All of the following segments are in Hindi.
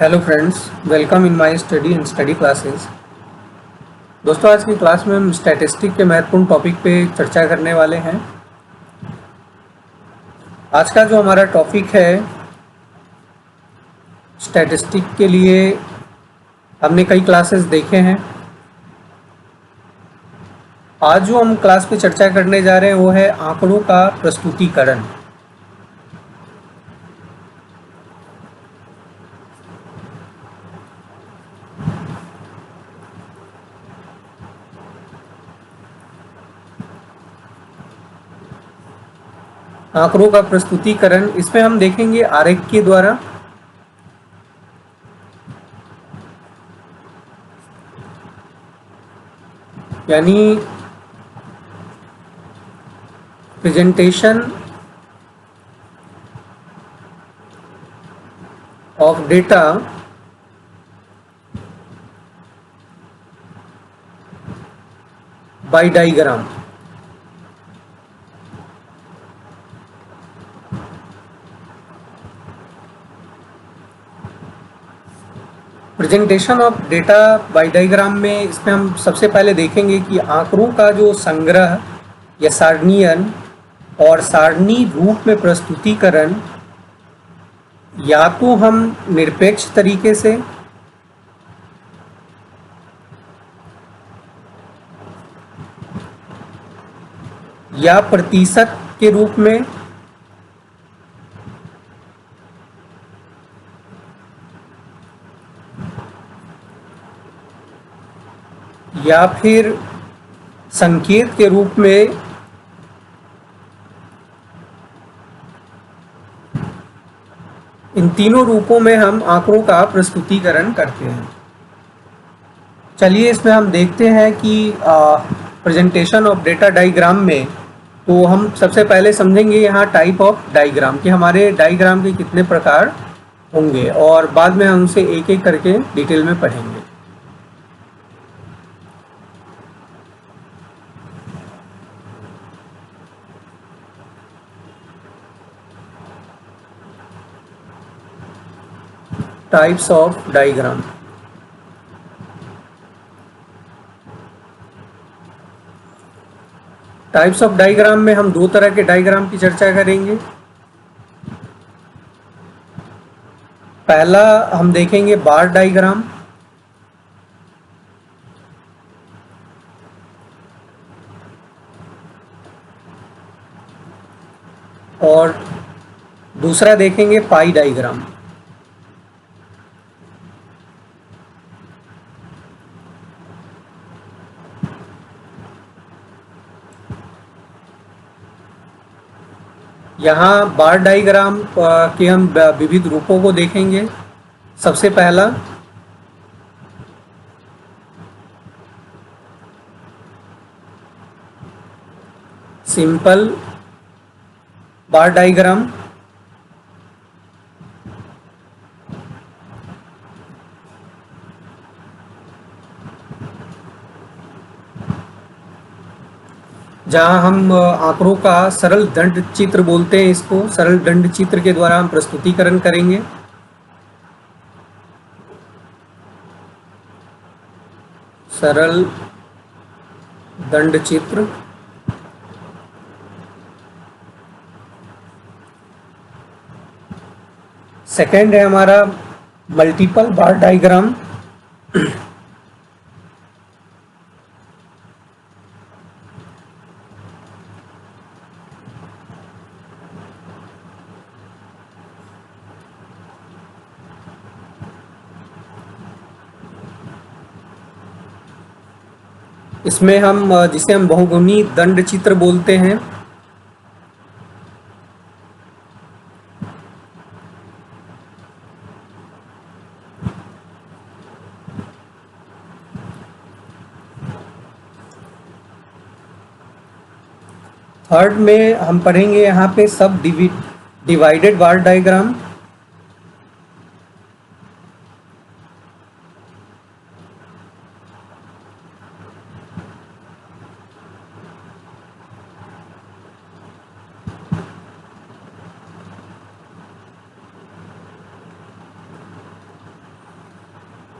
Hello friends, welcome in my study and study classes. दोस्तों, आज की क्लास में हम स्टैटिस्टिक के महत्वपूर्ण टॉपिक पे चर्चा करने वाले हैं। आज का जो हमारा टॉपिक है, स्टैटिस्टिक के लिए हमने कई क्लासेस देखे हैं। आज जो हम क्लास पे चर्चा करने जा रहे हैं वो है आंकड़ों का प्रस्तुतिकरण। आंकड़ों का प्रस्तुतिकरण, इसमें हम देखेंगे आरेख के द्वारा। यानी presentation of data bye diagram. Presentation of data bye diagram में इसमें हम सबसे पहले देखेंगे कि आंकड़ों का जो संग्रह या सारणीयन और सारणी रूप में प्रस्तुतिकरण या तो हम निरपेक्ष तरीके से या प्रतिशत के रूप में या फिर संकेत के रूप में इन तीनों रूपों में हम आंकड़ों का प्रस्तुतिकरण करते हैं। चलिए इसमें हम देखते हैं कि प्रेजेंटेशन ऑफ डेटा डायग्राम में तो हम सबसे पहले समझेंगे यहाँ टाइप ऑफ डायग्राम कि हमारे डायग्राम के कितने प्रकार होंगे, और बाद में हम उसे एक एक करके डिटेल में पढ़ेंगे। Types of diagram. Types of diagram में हम दो तरह के डायग्राम की चर्चा करेंगे। पहला हम देखेंगे बार डायग्राम, और दूसरा देखेंगे पाई डायग्राम। यहाँ बार डायग्राम के हम विविध रूपों को देखेंगे। सबसे पहला सिंपल बार डायग्राम, जहाँ हम आंकड़ों का सरल दंड चित्र बोलते हैं, इसको सरल दंड चित्र के द्वारा हम प्रस्तुतिकरण करेंगे। सरल दंड चित्र। सेकंड है हमारा मल्टीपल बार डायग्राम। इसमें हम जिसे हम बहुगुणी दंड चित्र बोलते हैं। थर्ड में हम पढ़ेंगे यहाँ पे सब डिवाइडेड बार डायग्राम।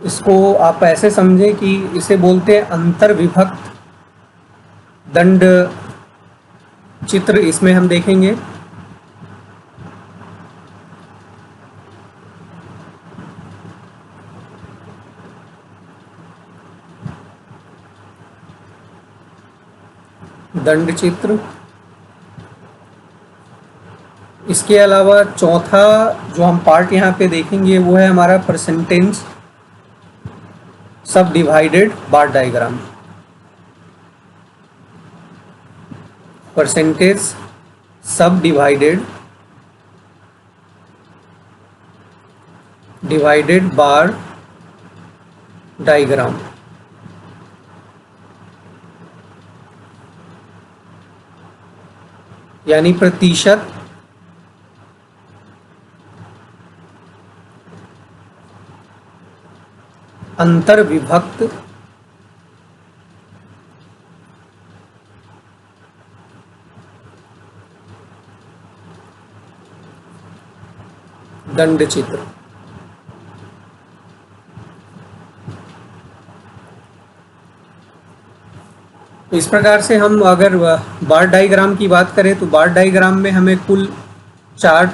इसको आप ऐसे समझें कि इसे बोलते हैं अंतर विभक्त दंड चित्र। इसमें हम देखेंगे दंड चित्र। इसके अलावा चौथा जो हम पार्ट यहाँ पे देखेंगे वो है हमारा परसेंटेज सब डिवाइडेड बार डायग्राम। परसेंटेज सब डिवाइडेड बार डायग्राम। यानी प्रतिशत अंतर विभक्त दंड चित्र। तो इस प्रकार से हम अगर बार डायग्राम की बात करें तो बार डायग्राम में हमें कुल 4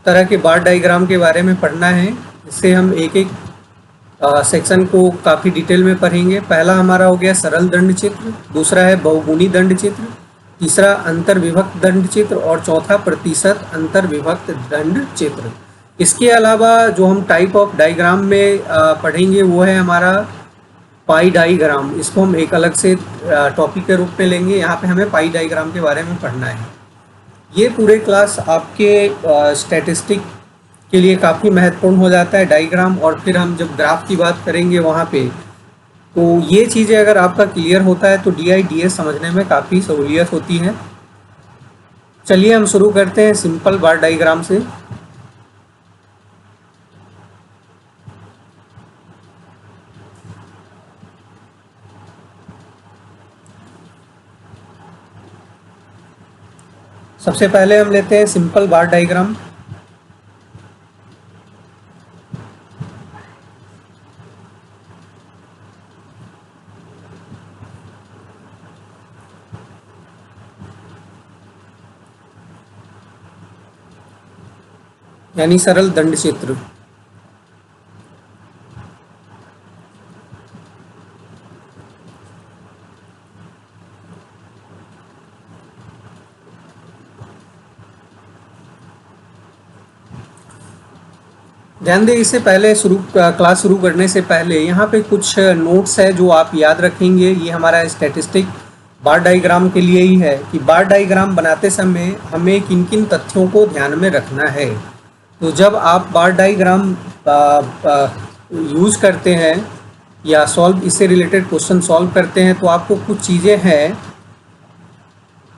तरह के बार डायग्राम के बारे में पढ़ना है। इससे हम एक एक सेक्शन को काफ़ी डिटेल में पढ़ेंगे। पहला हमारा हो गया सरल दंड चित्र, दूसरा है बहुगुणी दंड चित्र, तीसरा अंतर विभक्त दंड चित्र और चौथा प्रतिशत अंतर विभक्त दंड चित्र। इसके अलावा जो हम टाइप ऑफ डायग्राम में पढ़ेंगे वो है हमारा पाई डायग्राम। इसको हम एक अलग से टॉपिक के रूप में लेंगे। यहाँ पे हमें पाई डायग्राम के बारे में पढ़ना है। ये पूरे क्लास आपके स्टैटिस्टिक के लिए काफ़ी महत्वपूर्ण हो जाता है डायग्राम। और फिर हम जब ग्राफ की बात करेंगे वहाँ पे, तो ये चीज़ें अगर आपका क्लियर होता है तो DIDS समझने में काफ़ी सहूलियत होती है। चलिए हम शुरू करते हैं सिंपल बार डायग्राम से। सबसे पहले हम लेते हैं सिंपल बार डायग्राम। यानी सरल दंड चित्र। ध्यान दें, इससे पहले क्लास शुरू करने से पहले यहाँ पे कुछ नोट्स है जो आप याद रखेंगे। ये हमारा स्टैटिस्टिक बार डायग्राम के लिए ही है कि बार डायग्राम बनाते समय हमें किन किन तथ्यों को ध्यान में रखना है। तो जब आप बार डायग्राम यूज़ करते हैं या इससे रिलेटेड क्वेश्चन सॉल्व करते हैं तो आपको कुछ चीज़ें हैं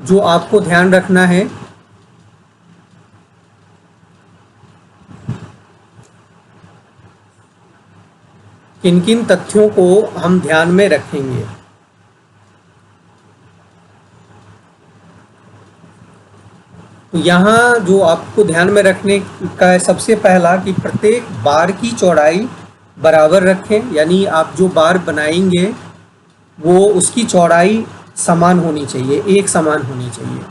जो आपको ध्यान रखना है। किन किन तथ्यों को हम ध्यान में रखेंगे। तो यहाँ जो आपको ध्यान में रखने का है, सबसे पहला कि प्रत्येक बार की चौड़ाई बराबर रखें। यानी आप जो बार बनाएंगे वो उसकी चौड़ाई समान होनी चाहिए, एक समान होनी चाहिए।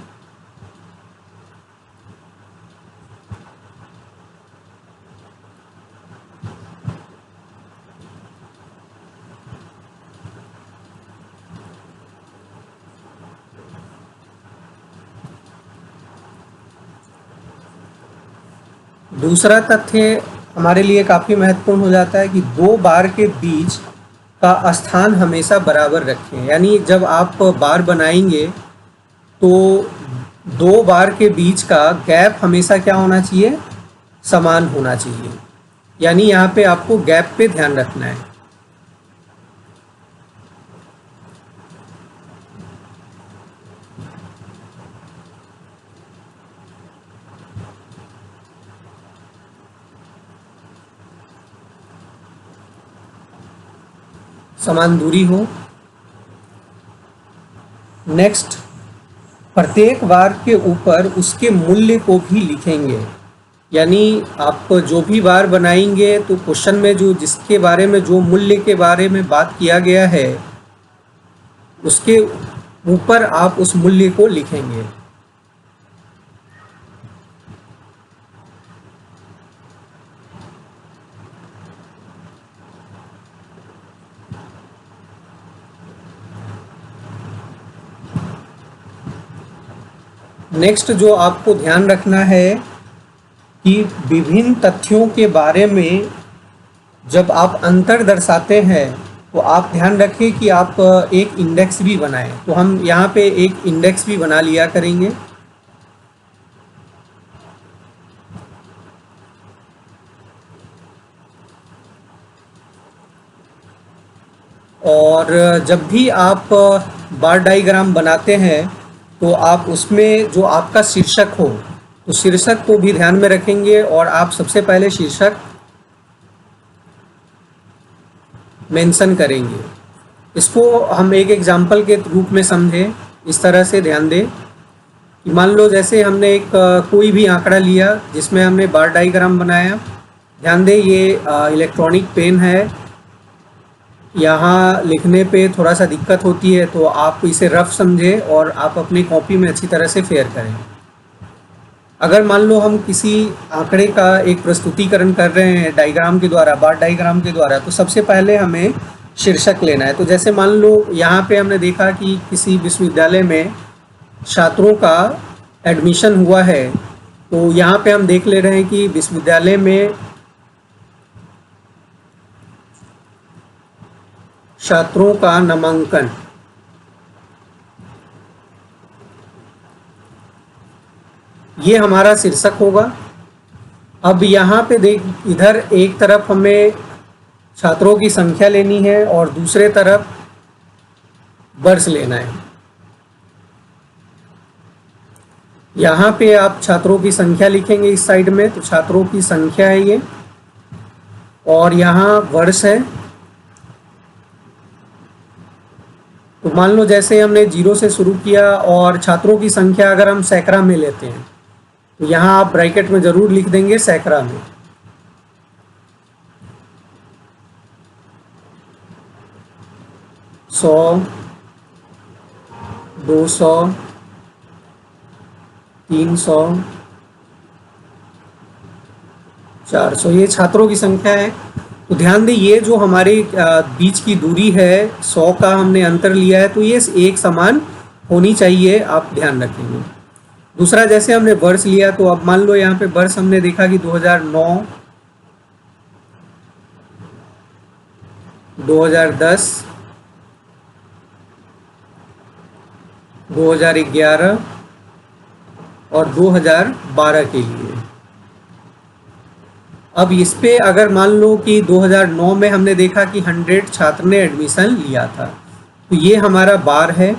दूसरा तथ्य हमारे लिए काफ़ी महत्वपूर्ण हो जाता है कि 2 बार के बीच का स्थान हमेशा बराबर रखें। यानी जब आप बार बनाएंगे तो 2 बार के बीच का गैप हमेशा क्या होना चाहिए, समान होना चाहिए। यानी यहाँ पे आपको गैप पे ध्यान रखना है। समान दूरी हो। नेक्स्ट, प्रत्येक बार के ऊपर उसके मूल्य को भी लिखेंगे। यानी आप जो भी बार बनाएंगे तो क्वेश्चन में जो जिसके बारे में जो मूल्य के बारे में बात किया गया है उसके ऊपर आप उस मूल्य को लिखेंगे। नेक्स्ट जो आपको ध्यान रखना है कि विभिन्न तथ्यों के बारे में जब आप अंतर दर्शाते हैं तो आप ध्यान रखें कि आप एक इंडेक्स भी बनाएं। तो हम यहाँ पे एक इंडेक्स भी बना लिया करेंगे। और जब भी आप बार डायग्राम बनाते हैं तो आप उसमें जो आपका शीर्षक हो तो शीर्षक को भी ध्यान में रखेंगे और आप सबसे पहले शीर्षक मेंशन करेंगे। इसको हम एक एग्जांपल के रूप में समझें। इस तरह से ध्यान दें कि मान लो जैसे हमने एक कोई भी आंकड़ा लिया जिसमें हमने बार डायग्राम बनाया। ध्यान दें ये इलेक्ट्रॉनिक पेन है, यहाँ लिखने पे थोड़ा सा दिक्कत होती है तो आप इसे रफ समझें और आप अपनी कॉपी में अच्छी तरह से फेयर करें। अगर मान लो हम किसी आंकड़े का एक प्रस्तुतिकरण कर रहे हैं डायग्राम के द्वारा, बार डायग्राम के द्वारा, तो सबसे पहले हमें शीर्षक लेना है। तो जैसे मान लो यहाँ पे हमने देखा कि किसी विश्वविद्यालय में छात्रों का एडमिशन हुआ है, तो यहाँ पे हम देख ले रहे हैं कि विश्वविद्यालय में छात्रों का नामांकन, ये हमारा शीर्षक होगा। अब यहाँ पे देख, इधर एक तरफ हमें छात्रों की संख्या लेनी है और दूसरे तरफ वर्ष लेना है। यहाँ पे आप छात्रों की संख्या लिखेंगे इस साइड में, तो छात्रों की संख्या है ये, और यहाँ वर्ष है। तो मान लो जैसे हमने 0 से शुरू किया और छात्रों की संख्या अगर हम सैकड़ा में लेते हैं तो यहाँ आप ब्रैकेट में ज़रूर लिख देंगे सैकड़ा में। सौ, 200, 300, 400, ये छात्रों की संख्या है। तो ध्यान दें ये जो हमारे बीच की दूरी है 100 का हमने अंतर लिया है, तो ये एक समान होनी चाहिए, आप ध्यान रखेंगे। दूसरा जैसे हमने वर्ष लिया, तो अब मान लो यहाँ पे वर्ष हमने देखा कि 2009, 2010, 2011 और 2012 के लिए। अब इस पे अगर मान लो कि 2009 में हमने देखा कि 100 छात्र ने एडमिशन लिया था, तो ये हमारा बार है।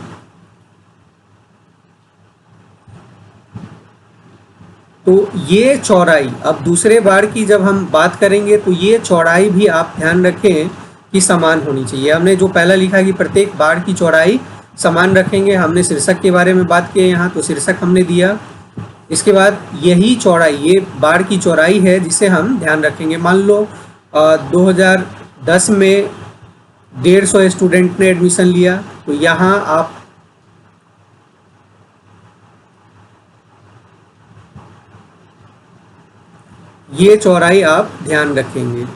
तो ये चौड़ाई, अब दूसरे बार की जब हम बात करेंगे तो ये चौड़ाई भी आप ध्यान रखें कि समान होनी चाहिए। हमने जो पहला लिखा कि प्रत्येक बार की चौड़ाई समान रखेंगे। हमने शीर्षक के बारे में बात की है यहाँ, तो शीर्षक हमने दिया। इसके बाद यही चौड़ाई, ये बार की चौड़ाई है जिसे हम ध्यान रखेंगे। मान लो 2010 में 150 स्टूडेंट ने एडमिशन लिया, तो यहाँ आप ये चौड़ाई आप ध्यान रखेंगे।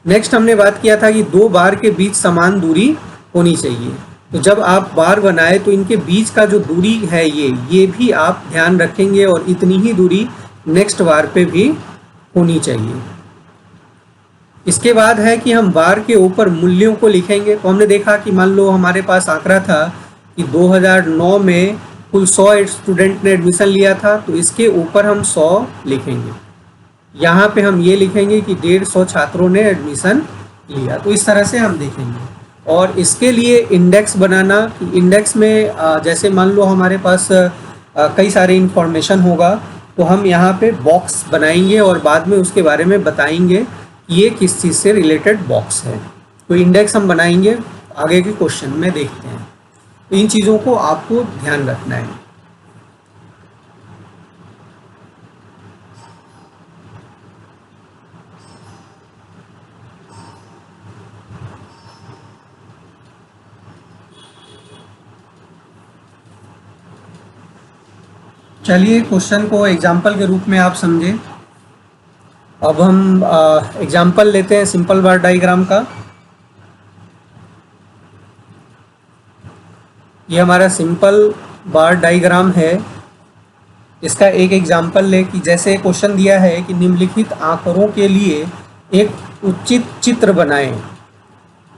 नेक्स्ट हमने बात किया था कि दो बार के बीच समान दूरी होनी चाहिए। तो जब आप बार बनाए तो इनके बीच का जो दूरी है ये भी आप ध्यान रखेंगे और इतनी ही दूरी नेक्स्ट बार पे भी होनी चाहिए। इसके बाद है कि हम बार के ऊपर मूल्यों को लिखेंगे। तो हमने देखा कि मान लो हमारे पास आंकड़ा था कि 2009 में कुल 100 स्टूडेंट ने एडमिशन लिया था, तो इसके ऊपर हम 100 लिखेंगे। यहाँ पे हम ये लिखेंगे कि 150 छात्रों ने एडमिशन लिया। तो इस तरह से हम देखेंगे। और इसके लिए इंडेक्स बनाना, इंडेक्स में जैसे मान लो हमारे पास कई सारे इंफॉर्मेशन होगा, तो हम यहाँ पे बॉक्स बनाएंगे और बाद में उसके बारे में बताएंगे कि ये किस चीज़ से रिलेटेड बॉक्स है। तो इंडेक्स हम बनाएंगे, आगे के क्वेश्चन में देखते हैं। तो इन चीज़ों को आपको ध्यान रखना है। चलिए क्वेश्चन को एग्जाम्पल के रूप में आप समझें। अब हम एग्जाम्पल लेते हैं सिंपल बार डायग्राम का। ये हमारा सिंपल बार डायग्राम है। इसका एक एग्जाम्पल ले कि जैसे क्वेश्चन दिया है कि निम्नलिखित आंकड़ों के लिए एक उचित चित्र बनाएं।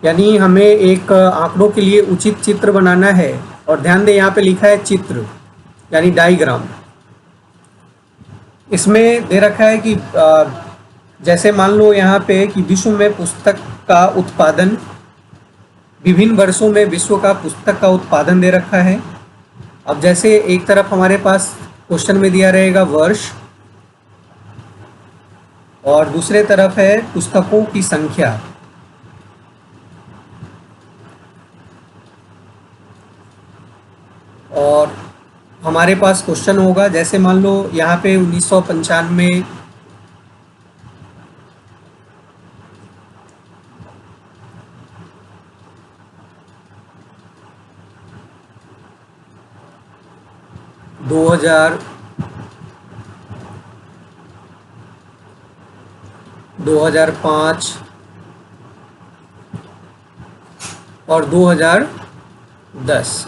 यानी हमें एक आंकड़ों के लिए उचित चित्र बनाना है, और ध्यान दें यहाँ पे लिखा है चित्र यानी डायग्राम। इसमें दे रखा है कि जैसे मान लो यहाँ पे कि विश्व में पुस्तक का उत्पादन, विभिन्न वर्षों में विश्व का पुस्तक का उत्पादन दे रखा है। अब जैसे एक तरफ हमारे पास क्वेश्चन में दिया रहेगा वर्ष, और दूसरे तरफ है पुस्तकों की संख्या। और हमारे पास क्वेश्चन होगा, जैसे मान लो यहाँ पे 1995 2000 2005 और 2010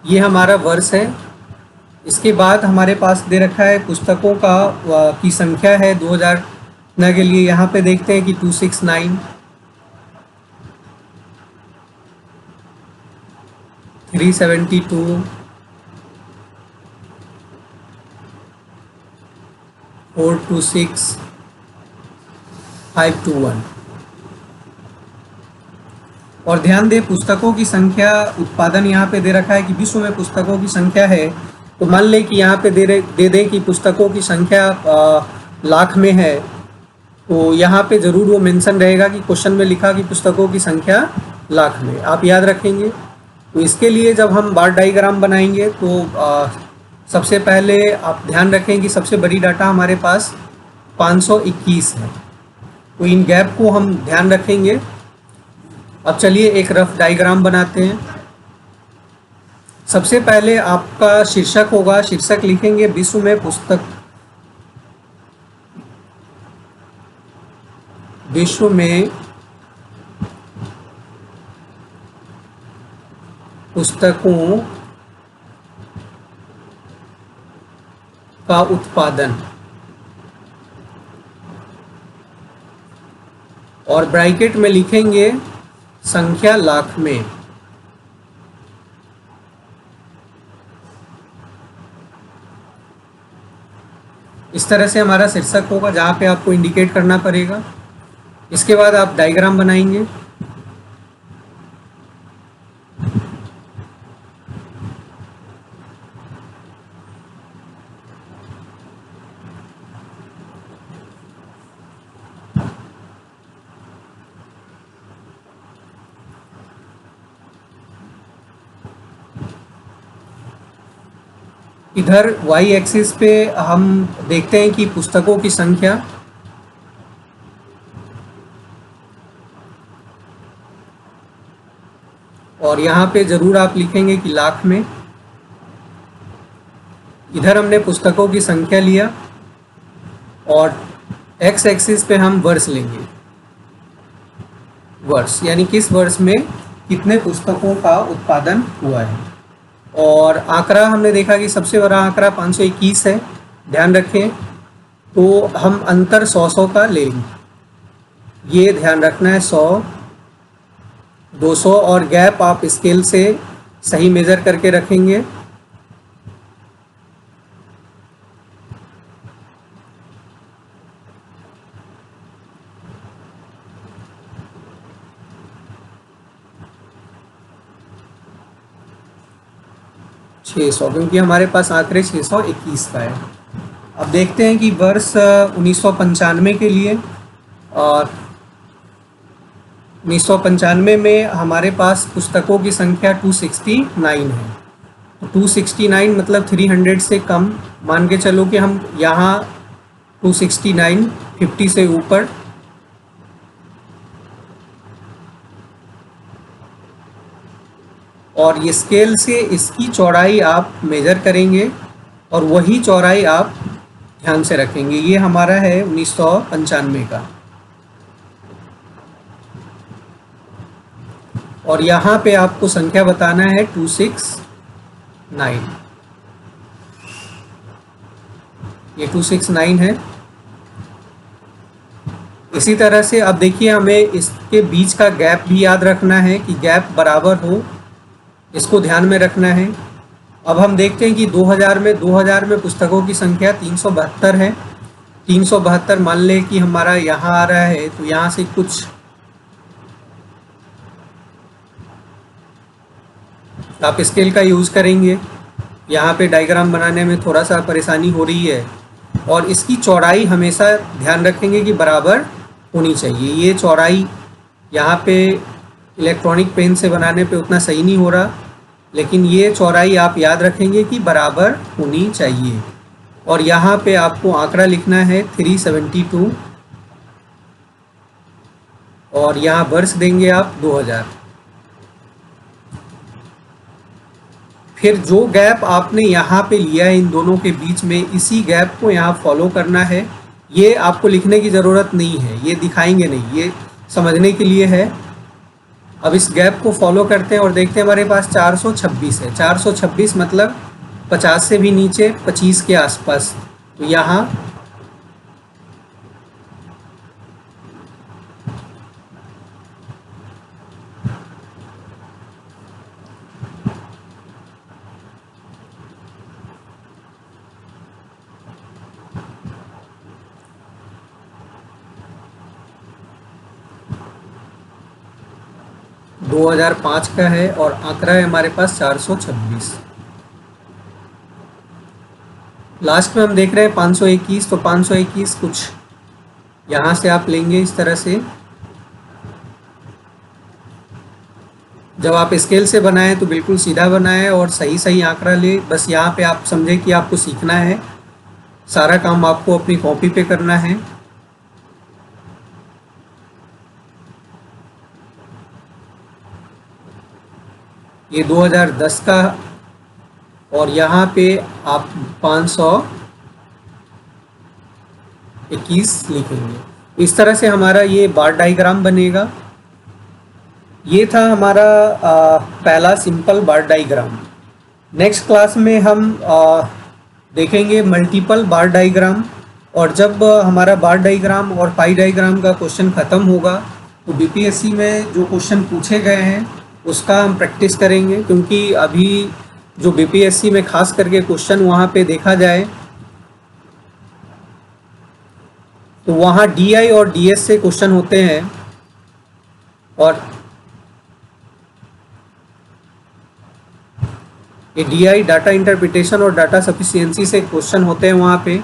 ये हमारा वर्ष है। इसके बाद हमारे पास दे रखा है पुस्तकों की संख्या है 2000 के लिए। यहाँ पे देखते हैं कि 269, 372, 426, 521। और ध्यान दें पुस्तकों की संख्या उत्पादन यहाँ पे दे रखा है कि विश्व में पुस्तकों की संख्या है। तो मान लें कि यहाँ पे दे दें कि पुस्तकों की संख्या लाख में है, तो यहाँ पे ज़रूर वो मेंशन रहेगा कि क्वेश्चन में लिखा कि पुस्तकों की संख्या लाख में। आप याद रखेंगे। तो इसके लिए जब हम बार डायग्राम बनाएंगे तो सबसे पहले आप ध्यान रखें कि सबसे बड़ी डाटा हमारे पास 521 है, तो इन गैप को हम ध्यान रखेंगे। अब चलिए एक रफ डायग्राम बनाते हैं। सबसे पहले आपका शीर्षक होगा, शीर्षक लिखेंगे विश्व में पुस्तकों का उत्पादन, और ब्रैकेट में लिखेंगे संख्या लाख में। इस तरह से हमारा शीर्षक होगा जहाँ पे आपको इंडिकेट करना पड़ेगा। इसके बाद आप डायग्राम बनाएंगे। इधर y एक्सिस पे हम देखते हैं कि पुस्तकों की संख्या, और यहाँ पे ज़रूर आप लिखेंगे कि लाख में। इधर हमने पुस्तकों की संख्या लिया, और x एक्सिस पे हम वर्ष लेंगे। वर्ष यानी किस वर्ष में कितने पुस्तकों का उत्पादन हुआ है। और आंकड़ा हमने देखा कि सबसे बड़ा आंकड़ा 521 है, ध्यान रखें। तो हम अंतर 100 का लेंगे, ये ध्यान रखना है। 100, 200, और गैप आप स्केल से सही मेज़र करके रखेंगे। छः सौ, क्योंकि हमारे पास आंकड़े 621 का है। अब देखते हैं कि वर्ष 1995 के लिए, और 1995 में हमारे पास पुस्तकों की संख्या 269 है। तो 269 मतलब 300 से कम। मान के चलो कि हम यहाँ 269 50 से ऊपर, और ये स्केल से इसकी चौड़ाई आप मेज़र करेंगे और वही चौड़ाई आप ध्यान से रखेंगे। ये हमारा है 1995 का। और यहाँ पे आपको संख्या बताना है 269। ये 269 है। इसी तरह से अब देखिए, हमें इसके बीच का गैप भी याद रखना है कि गैप बराबर हो, इसको ध्यान में रखना है। अब हम देखते हैं कि 2000 में पुस्तकों की संख्या 372 है। 372 मान लें कि हमारा यहाँ आ रहा है, तो यहाँ से कुछ आप स्केल का यूज़ करेंगे। यहाँ पे डायग्राम बनाने में थोड़ा सा परेशानी हो रही है, और इसकी चौड़ाई हमेशा ध्यान रखेंगे कि बराबर होनी चाहिए। ये चौड़ाई यहाँ पे इलेक्ट्रॉनिक पेन से बनाने पे उतना सही नहीं हो रहा, लेकिन ये चौड़ाई आप याद रखेंगे कि बराबर होनी चाहिए। और यहाँ पे आपको आंकड़ा लिखना है 372, और यहाँ वर्ष देंगे आप 2000। फिर जो गैप आपने यहाँ पे लिया है इन दोनों के बीच में, इसी गैप को यहाँ फॉलो करना है। ये आपको लिखने की ज़रूरत नहीं है, ये दिखाएंगे नहीं, ये समझने के लिए है। अब इस गैप को फॉलो करते हैं और देखते हैं, हमारे पास 426 है। 426 मतलब 50 से भी नीचे, 25 के आसपास। तो यहाँ दो 2005 का है और आंकड़ा है हमारे पास 426। लास्ट में हम देख रहे हैं 521, तो 521 कुछ यहाँ से आप लेंगे इस तरह से। जब आप स्केल से बनाएं तो बिल्कुल सीधा बनाएं और सही सही आंकड़ा ले। बस यहाँ पे आप समझें कि आपको सीखना है, सारा काम आपको अपनी कॉपी पे करना है। ये 2010 का, और यहाँ पे आप 521 लिखेंगे। इस तरह से हमारा ये बार डायग्राम बनेगा। ये था हमारा पहला सिंपल बार डायग्राम। नेक्स्ट क्लास में हम देखेंगे मल्टीपल बार डायग्राम, और जब हमारा बार डायग्राम और पाई डायग्राम का क्वेश्चन ख़त्म होगा तो बीपीएससी में जो क्वेश्चन पूछे गए हैं उसका हम प्रैक्टिस करेंगे। क्योंकि अभी जो बीपीएससी में खास करके क्वेश्चन वहाँ पे देखा जाए तो वहाँ डीआई और डीएस से क्वेश्चन होते हैं, और ये डीआई डाटा इंटरप्रिटेशन और डाटा सफिशिएंसी से क्वेश्चन होते हैं वहाँ पे।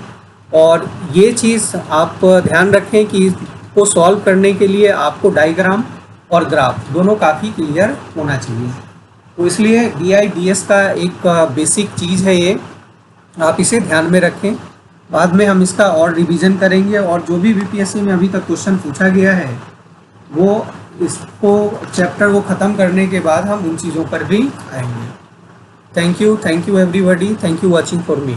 और ये चीज़ आप ध्यान रखें कि इसको सॉल्व करने के लिए आपको डायग्राम और ग्राफ दोनों काफ़ी क्लियर होना चाहिए। तो इसलिए डीआई डीएस का एक बेसिक चीज़ है ये, आप इसे ध्यान में रखें। बाद में हम इसका और रिवीजन करेंगे, और जो भी बीपीएससी में अभी तक क्वेश्चन पूछा गया है वो इसको चैप्टर को ख़त्म करने के बाद हम उन चीज़ों पर भी आएंगे। Thank you everybody, thank you watching for me.